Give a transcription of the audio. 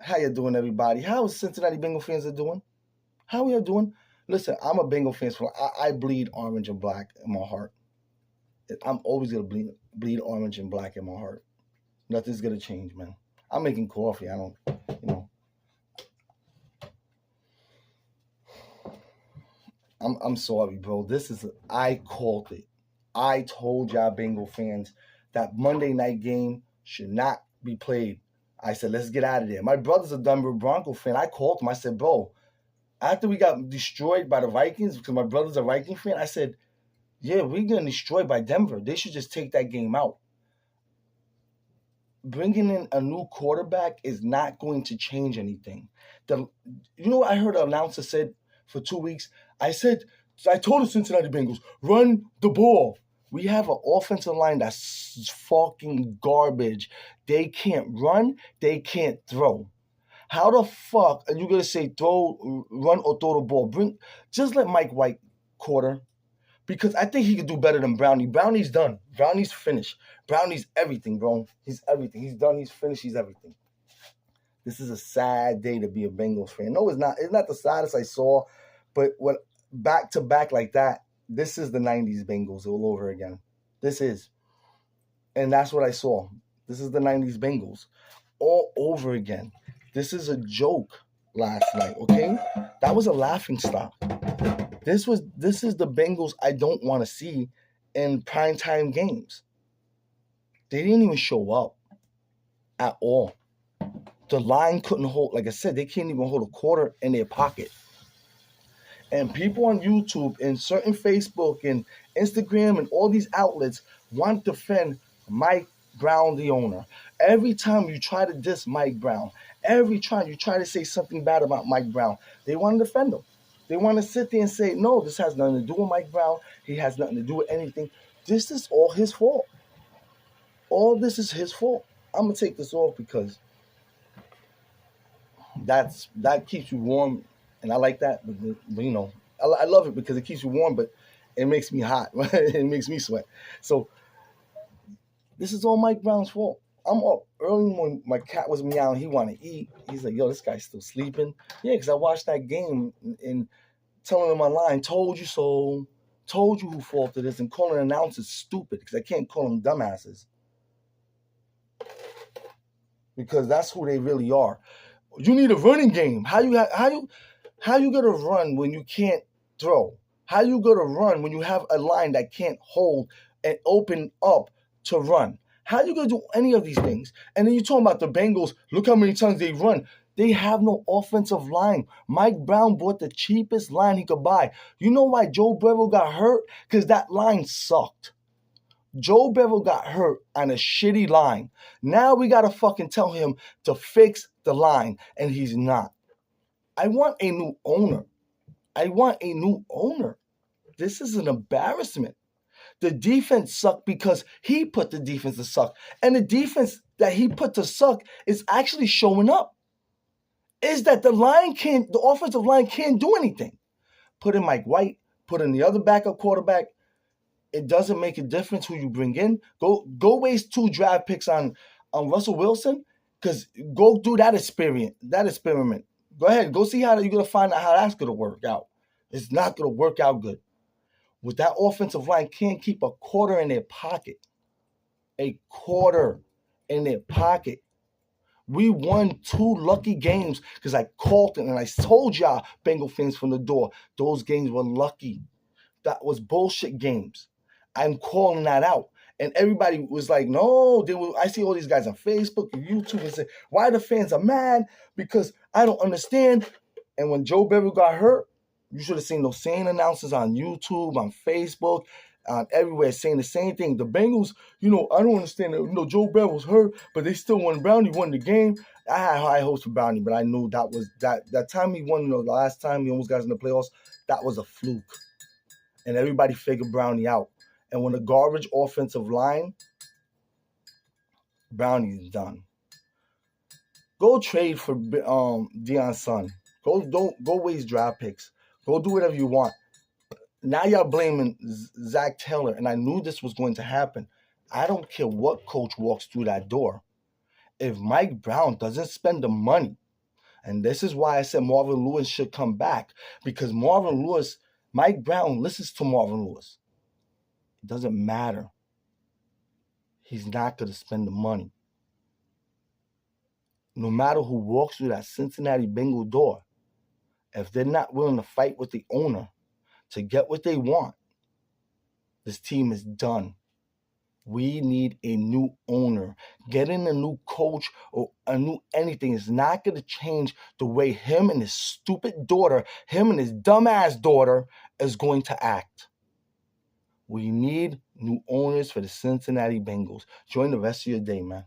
How you doing, everybody? How is Cincinnati Bengals fans are doing? How are you doing? Listen, I'm a Bengal fan. So I bleed orange and black in my heart. I'm always gonna bleed orange and black in my heart. Nothing's gonna change, man. I'm making coffee. I don't, you know. I'm sorry, bro. I called it. I told y'all Bengal fans that Monday night game should not be played. I said, let's get out of there. My brother's a Denver Bronco fan. I called him. I said, bro, after we got destroyed by the Vikings, because my brother's a Viking fan, I said, yeah, we're getting destroyed by Denver. They should just take that game out. Bringing in a new quarterback is not going to change anything. You know what I heard an announcer said for 2 weeks? I told the Cincinnati Bengals, run the ball. We have an offensive line that's fucking garbage. They can't run. They can't throw. How the fuck are you gonna say run or throw the ball? Just let Mike White quarter, because I think he could do better than Brownie. Brownie's done. Brownie's finished. Brownie's everything, bro. He's everything. He's done. He's finished. He's everything. This is a sad day to be a Bengals fan. No, it's not. It's not the saddest I saw, but what back to back like that. This is the '90s Bengals all over again. This is, and that's what I saw. This is the '90s Bengals all over again. This is a joke last night, okay? That was a laughing stock. This is the Bengals I don't want to see in primetime games. They didn't even show up at all. The line couldn't hold, like I said, they can't even hold a quarter in their pocket. And people on YouTube and certain Facebook and Instagram and all these outlets want to defend Mike Brown, the owner. Every time you try to diss Mike Brown, every time you try to say something bad about Mike Brown, they want to defend him. They want to sit there and say, no, this has nothing to do with Mike Brown. He has nothing to do with anything. This is all his fault. All this is his fault. I'm going to take this off because that keeps you warm, and I like that. But you know, I love it because it keeps you warm, but it makes me hot. It makes me sweat. So this is all Mike Brown's fault. I'm up early when my cat was meowing. He wanted to eat. He's like, yo, this guy's still sleeping. Yeah, because I watched that game and telling him online, told you so, told you who fault it is, and calling announcers stupid because I can't call them dumbasses. Because that's who they really are. You need a running game. How you gonna run when you can't throw? How you gonna run when you have a line that can't hold and open up to run? How you gonna do any of these things? And then you're talking about the Bengals. Look how many times they run. They have no offensive line. Mike Brown bought the cheapest line he could buy. You know why Joe Burrow got hurt? Because that line sucked. Joe Burrow got hurt on a shitty line. Now we gotta fucking tell him to fix the line, and he's not. I want a new owner. This is an embarrassment. The defense sucked because he put the defense to suck. And the defense that he put to suck is actually showing up. Is that the offensive line can't do anything. Put in Mike White, put in the other backup quarterback. It doesn't make a difference who you bring in. Go waste 2 draft picks on Russell Wilson, because go do that experiment. Go ahead, go see how you're gonna find out how that's gonna work out. It's not gonna work out good. With that offensive line, can't keep a quarter in their pocket. A quarter in their pocket. We won 2 lucky games because I called it and I told y'all, Bengal fans from the door, those games were lucky. That was bullshit games. I'm calling that out. And everybody was like, no, I see all these guys on Facebook and YouTube and say, why the fans are mad? Because I don't understand. And when Joe Burrow got hurt, you should have seen those same announcers on YouTube, on Facebook, everywhere saying the same thing. The Bengals, I don't understand. Joe Burrow was hurt, but they still won. Brownie won the game. I had high hopes for Brownie, but I knew that was that time he won, the last time he almost got in the playoffs, that was a fluke. And everybody figured Brownie out. And when the garbage offensive line, Brownie is done. Go trade for Deion Sun. Go waste draft picks. Go do whatever you want. Now y'all blaming Zach Taylor, and I knew this was going to happen. I don't care what coach walks through that door. If Mike Brown doesn't spend the money And this is why I said Marvin Lewis should come back, because Marvin Lewis, Mike Brown listens to Marvin Lewis. It doesn't matter. He's not going to spend the money. No matter who walks through that Cincinnati Bengal door, if they're not willing to fight with the owner to get what they want, this team is done. We need a new owner. Getting a new coach or a new anything is not going to change the way him and his stupid daughter, him and his dumbass daughter is going to act. We need new owners for the Cincinnati Bengals. Enjoy the rest of your day, man.